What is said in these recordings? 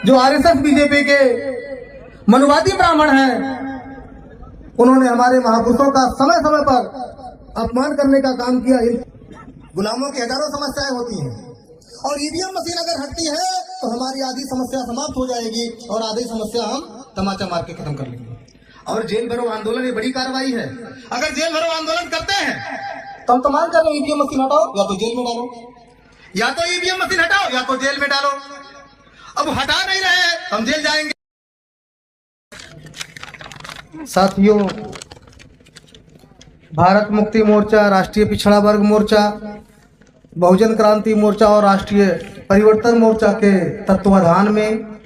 जो RSS BJP के मनुवादी ब्राह्मण हैं, उन्होंने हमारे महापुरुषों का समय समय पर अपमान करने का काम किया। गुलामों की हजारों समस्याएं होती हैं और ईवीएम मशीन अगर हटती है तो हमारी आधी समस्या समाप्त हो जाएगी और आधी समस्या हम तमाचा मार के खत्म कर लेंगे। और जेल भरो आंदोलन ये बड़ी कार्रवाई है। अगर जेल भरो आंदोलन करते हैं तो हम तो मान कर ईवीएम मशीन हटाओ या तो जेल में डालो, या तो ईवीएम मशीन हटाओ या तो जेल में डालो। अब हटा नहीं रहे हम जेल जाएंगे। साथियों, भारत मुक्ति मोर्चा, राष्ट्रीय पिछड़ा वर्ग मोर्चा, बहुजन क्रांति मोर्चा और राष्ट्रीय परिवर्तन मोर्चा के तत्वाधान में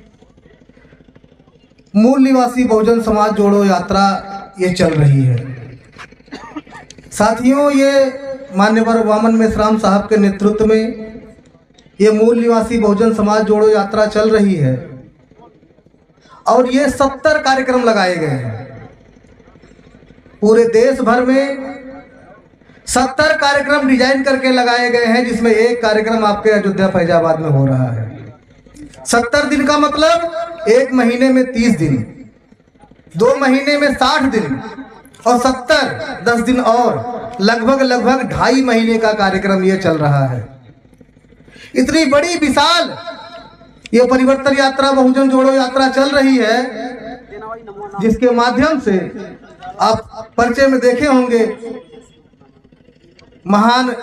मूल निवासी बहुजन समाज जोड़ो यात्रा ये चल रही है। साथियों, ये मान्यवर वामन मेश्राम साहब के नेतृत्व में ये मूल निवासी बहुजन समाज जोड़ो यात्रा चल रही है और ये 70 कार्यक्रम लगाए गए हैं। पूरे देश भर में 70 कार्यक्रम डिजाइन करके लगाए गए हैं, जिसमें एक कार्यक्रम आपके अयोध्या फैजाबाद में हो रहा है। 70 दिन का मतलब 1 महीने में 30 दिन, 2 महीने में 60 दिन और 70 10 दिन और लगभग 2.5 महीने का कार्यक्रम ये चल रहा है। इतनी बड़ी विशाल ये परिवर्तन यात्रा, बहुजन जोड़ो यात्रा चल रही है, जिसके माध्यम से आप परिचय में देखे होंगे महान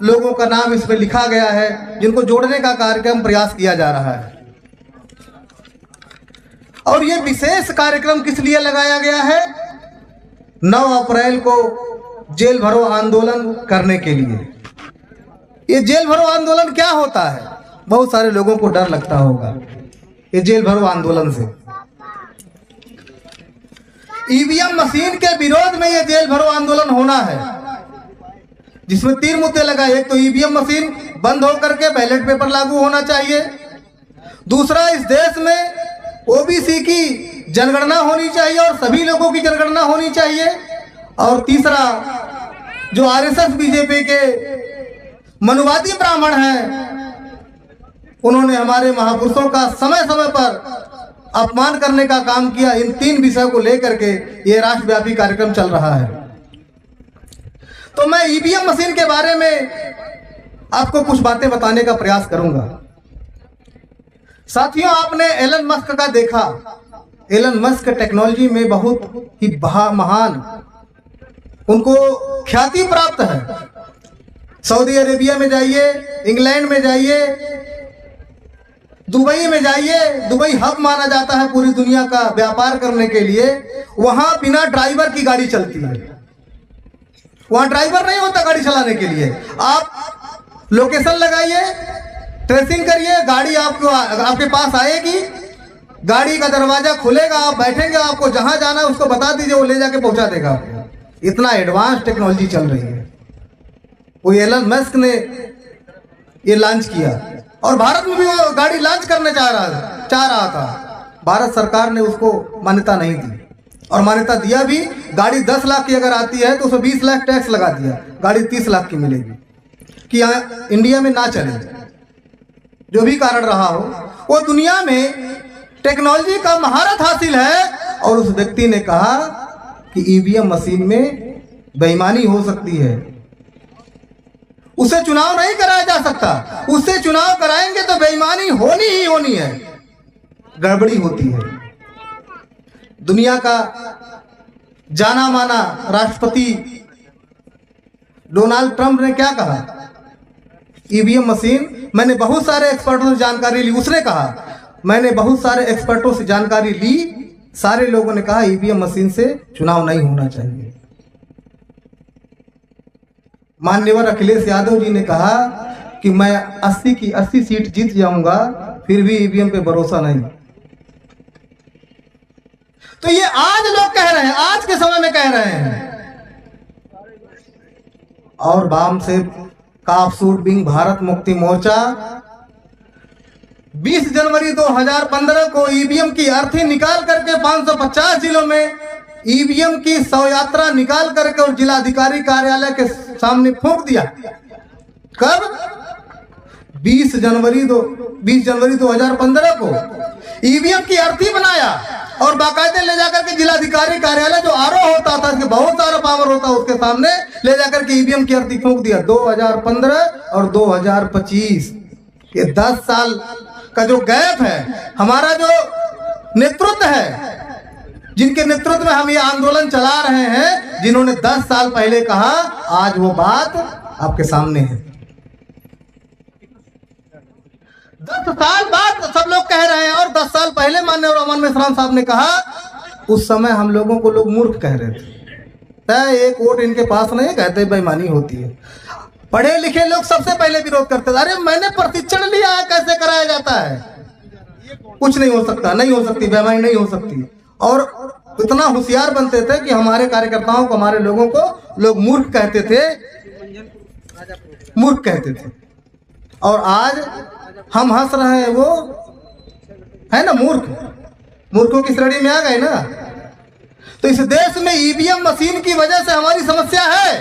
लोगों का नाम इसमें लिखा गया है, जिनको जोड़ने का कार्यक्रम प्रयास किया जा रहा है। और ये विशेष कार्यक्रम किस लिए लगाया गया है? 9 अप्रैल को जेल भरो आंदोलन करने के लिए। ये जेल भरो आंदोलन क्या होता है? बहुत सारे लोगों को डर लगता होगा ये जेल भरो आंदोलन से। ईवीएम मशीन के विरोध में ये जेल भरो आंदोलन होना है, जिसमें 3 मुद्दे लगाए। एक तो ईवीएम मशीन बंद होकर के बैलेट पेपर लागू होना चाहिए। दूसरा, इस देश में ओबीसी की जनगणना होनी चाहिए और सभी लोगों की जनगणना होनी चाहिए। और तीसरा, जो आरएसएस बीजेपी के मनुवादी ब्राह्मण हैं, उन्होंने हमारे महापुरुषों का समय समय पर अपमान करने का काम किया। इन 3 विषयों को लेकर के ये राष्ट्रव्यापी कार्यक्रम चल रहा है। तो मैं ईवीएम मशीन के बारे में आपको कुछ बातें बताने का प्रयास करूंगा। साथियों, आपने एलन मस्क का देखा। एलन मस्क टेक्नोलॉजी में बहुत ही महान, उनको ख्याति प्राप्त है। सऊदी अरेबिया में जाइए, इंग्लैंड में जाइए, दुबई में जाइए। दुबई हब माना जाता है पूरी दुनिया का व्यापार करने के लिए। वहां बिना ड्राइवर की गाड़ी चलती है। वहां ड्राइवर नहीं होता गाड़ी चलाने के लिए। आप लोकेशन लगाइए, ट्रेसिंग करिए, गाड़ी आपको आपके पास आएगी, गाड़ी का दरवाजा खुलेगा, आप बैठेंगे, आपको जहां जाना है उसको बता दीजिए, वो ले जाके पहुंचा देगा आपको। इतना एडवांस टेक्नोलॉजी चल रही है। वो एलन मस्क ने ये लॉन्च किया और भारत में भी वो गाड़ी लॉन्च करने चाह रहा था। भारत सरकार ने उसको मान्यता नहीं दी, और मान्यता दिया भी। गाड़ी 10 लाख की अगर आती है तो उसमें 20 लाख टैक्स लगा दिया, गाड़ी 30 लाख की मिलेगी कि यहाँ इंडिया में ना चले। जो भी कारण रहा हो, वो दुनिया में टेक्नोलॉजी का महारत हासिल है। और उस व्यक्ति ने कहा कि ईवीएम मशीन में बेईमानी हो सकती है, उससे चुनाव नहीं कराया जा सकता। उससे चुनाव कराएंगे तो बेईमानी होनी ही होनी है, गड़बड़ी होती है। दुनिया का जाना माना राष्ट्रपति डोनाल्ड ट्रंप ने क्या कहा? ईवीएम मशीन, मैंने बहुत सारे एक्सपर्टों से जानकारी ली। उसने कहा मैंने बहुत सारे एक्सपर्टों से जानकारी ली, सारे लोगों ने कहा ईवीएम मशीन से चुनाव नहीं होना चाहिए। माननीय अखिलेश यादव जी ने कहा कि मैं 80 की 80 सीट जीत जाऊंगा, फिर भी ईवीएम पे भरोसा नहीं। तो ये आज लोग कह रहे हैं, आज के समय में कह रहे हैं। और वाम से काफसूर बिंग भारत मुक्ति मोर्चा 20 जनवरी 2015 को ईवीएम की अर्थी निकाल करके 550 जिलों में ईवीएम की शव यात्रा निकाल करके और जिलाधिकारी कार्यालय के सामने फूंक दिया। कब? 20 जनवरी 2015 को ईवीएम की अर्थी बनाया और बाकायदे ले जाकर के जिलाधिकारी कार्यालय जो आरओ होता था, इसके बहुत सारा पावर होता, उसके सामने ले जाकर के ईवीएम की अर्थी फूंक दिया। 2015 और 2025 ये 10 साल का जो गैप है, हमारा जो नेतृत्व है, जिनके नेतृत्व में हम ये आंदोलन चला रहे हैं, जिन्होंने 10 साल पहले कहा, आज वो बात आपके सामने है। 10 साल बाद सब लोग कह रहे हैं, और 10 साल पहले माननीय रमन मेश्राम साहब ने कहा, उस समय हम लोगों को लोग मूर्ख कह रहे थे, एक वोट इनके पास नहीं, कहते बेईमानी होती है। पढ़े लिखे लोग सबसे पहले विरोध करते थे, अरे मैंने प्रशिक्षण लिया है, कैसे कराया जाता है, कुछ नहीं हो सकता, नहीं हो सकती, बेईमानी नहीं हो सकती। और इतना होशियार बनते थे कि हमारे कार्यकर्ताओं को, हमारे लोगों को लोग मूर्ख कहते थे, मूर्ख कहते थे। और आज हम हंस रहे हैं, वो है ना मूर्ख, मूर्खों की श्रेणी में आ गए ना। तो इस देश में ईवीएम मशीन की वजह से हमारी समस्या है।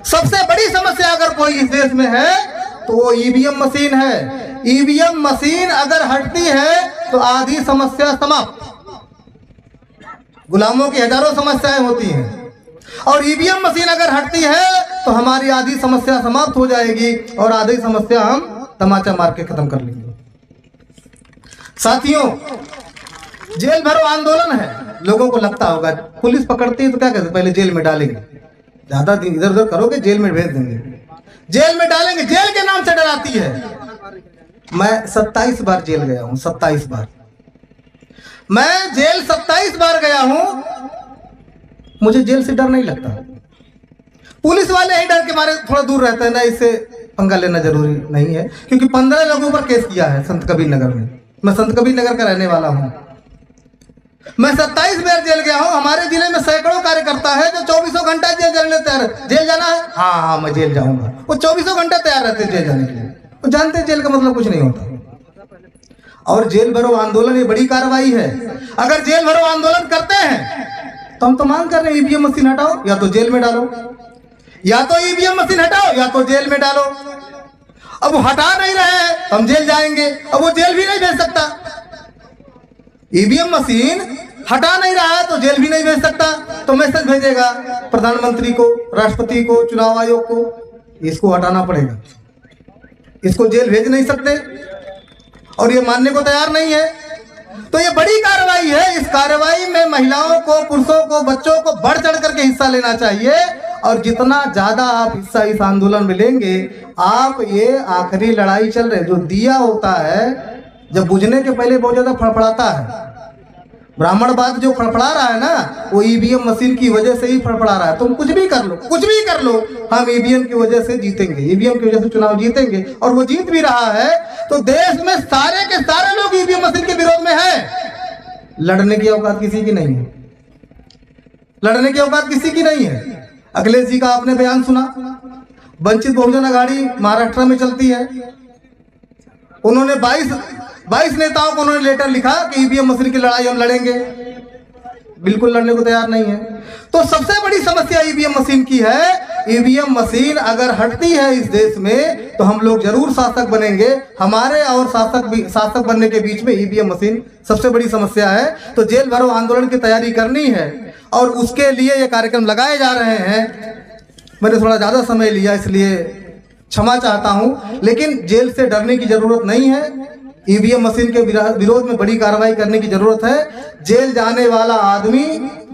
सबसे बड़ी समस्या अगर कोई इस देश में है तो वो ईवीएम मशीन है। ईवीएम मशीन अगर हटती है तो आधी समस्या समाप्त। गुलामों की हजारों समस्याएं होती हैं, और ईवीएम मशीन अगर हटती है तो हमारी आधी समस्या समाप्त हो जाएगी, और आधी समस्या हम तमाचा मार के खत्म कर लेंगे। साथियों, जेल भरो आंदोलन है। लोगों को लगता होगा पुलिस पकड़ती है तो क्या कहते, पहले जेल में डालेंगे, ज्यादा दिन इधर उधर करोगे जेल में भेज देंगे, जेल में डालेंगे, जेल के नाम से डराती है। मैं 27 बार जेल गया हूं, 27 बार मैं जेल 27 बार गया हूं। मुझे जेल से डर नहीं लगता। पुलिस वाले ही डर के मारे थोड़ा दूर रहते हैं ना, इससे पंगा लेना जरूरी नहीं है, क्योंकि 15 लोगों पर केस किया है संत कबीर नगर में। मैं संत कबीर नगर का रहने वाला हूं। मैं 27 बार जेल गया हूं। हमारे जिले में सैकड़ों कार्यकर्ता है जो 24 घंटा जेल जाने तैयार है। जेल जाना है, हाँ मैं जेल जाऊंगा। वो 24 घंटा तैयार रहते हैं जेल जाने के लिए। वो जानते हैं जेल का मतलब कुछ नहीं होता। और जेल भरो आंदोलन ये बड़ी कार्रवाई है। अगर जेल भरो आंदोलन करते हैं तो हम तो मांग कर रहे हैं ईवीएम मशीन हटाओ, या तो जेल में डालो, या तो ईवीएम मशीन हटाओ, या तो जेल में डालो। अब वो हटा नहीं रहे हैं, हम जेल जाएंगे। अब वो जेल भी नहीं भेज सकता। ईवीएम मशीन हटा नहीं रहा है तो जेल भी नहीं भेज सकता। तो मैसेज भेजेगा प्रधानमंत्री को, राष्ट्रपति को, चुनाव आयोग को, इसको हटाना पड़ेगा, इसको जेल भेज नहीं सकते, और ये मानने को तैयार नहीं है। तो ये बड़ी कार्रवाई है। इस कार्रवाई में महिलाओं को, पुरुषों को, बच्चों को बढ़ चढ़ करके हिस्सा लेना चाहिए। और जितना ज्यादा आप हिस्सा इस आंदोलन में लेंगे, आप ये आखिरी लड़ाई चल रही, जो दिया होता है जब बुझने के पहले बहुत ज्यादा फड़फड़ाता है। ब्राह्मणवाद जो फड़फड़ा रहा है ना, वो ईवीएम मशीन की वजह से ही फड़फड़ा रहा है। तुम कुछ भी कर लो, कुछ भी कर लो, हम ईवीएम की वजह से जीतेंगे, ईवीएम की वजह से चुनाव जीतेंगे। और वो जीत भी रहा है। तो देश में सारे के सारे लोग ईवीएम मशीन के विरोध में हैं। लड़ने की औकात किसी की नहीं है, लड़ने की औकात किसी की नहीं है। अखिलेश जी का आपने बयान सुना, वंचित बहुजन अघाड़ी महाराष्ट्र में चलती है। उन्होंने 22 नेताओं को उन्होंने लेटर लिखा कि ईवीएम मशीन की लड़ाई हम लड़ेंगे। बिल्कुल लड़ने को तैयार नहीं है। तो सबसे बड़ी समस्या ईवीएम मशीन की है। ईवीएम मशीन अगर हटती है इस देश में तो हम लोग जरूर शासक बनेंगे। हमारे और शासक बनने के बीच में ईवीएम मशीन सबसे बड़ी समस्या है। तो जेल भरो आंदोलन की तैयारी करनी है, और उसके लिए ये कार्यक्रम लगाए जा रहे हैं। मैंने थोड़ा ज्यादा समय लिया, इसलिए क्षमा चाहता हूं, लेकिन जेल से डरने की जरूरत नहीं है। ईवीएम मशीन के विरोध में बड़ी कार्रवाई करने की जरूरत है। जेल जाने वाला आदमी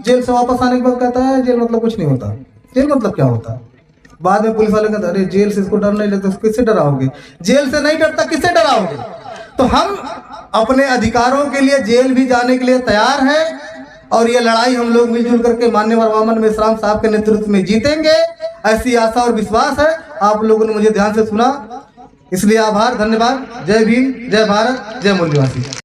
जेल से वापस आने के बाद कहता है जेल मतलब कुछ नहीं होता। जेल मतलब क्या होता है? बाद में पुलिस वाले कहते अरे जेल से इसको डर नहीं लगता, किससे डराओगे? जेल से नहीं डरता, किससे डराओगे? तो हम अपने अधिकारों के लिए जेल भी जाने के लिए तैयार हैं, और ये लड़ाई हम लोग मिलजुल करके माननीय रमन मेश्राम साहब के नेतृत्व में जीतेंगे, ऐसी आशा और विश्वास है। आप लोगों ने मुझे ध्यान से सुना, इसलिए आभार, धन्यवाद। जय भीम, जय भारत, जय मूल्यवासी।